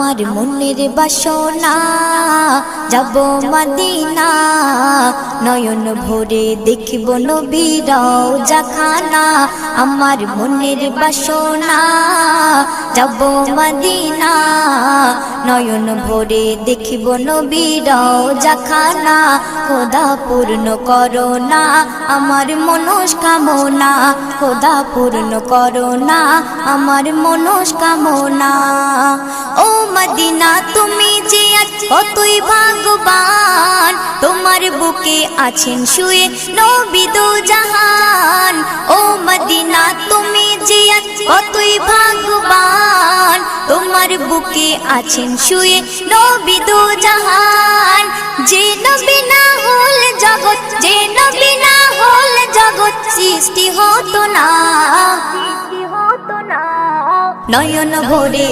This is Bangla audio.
আমার মনের বাসনা যাব মদিনা নয়ন ভরে দেখিব নবীর রওজাখানা আমার মনের বাসনা যাব মদিনা নয়ন ভরে দেখিব নবীর রওজাখানা খোদা পূর্ণ করো না আমার মনস্কামনা খোদা পূর্ণ করো না আমার মনস্কামনা ও মদিনা তুমি যে কতই ভাগ্যবান তোমার বুকে আছেন শুয়ে নবী দো জাহান ও মদিনা তুমি যে কতই ভাগ্যবান তোমার বুকে আছেন শুয়ে নবী দো জাহান যে নবী না হল জগৎ যে নবী না হল জগৎ সৃষ্টি হতো না নয়ন ভরে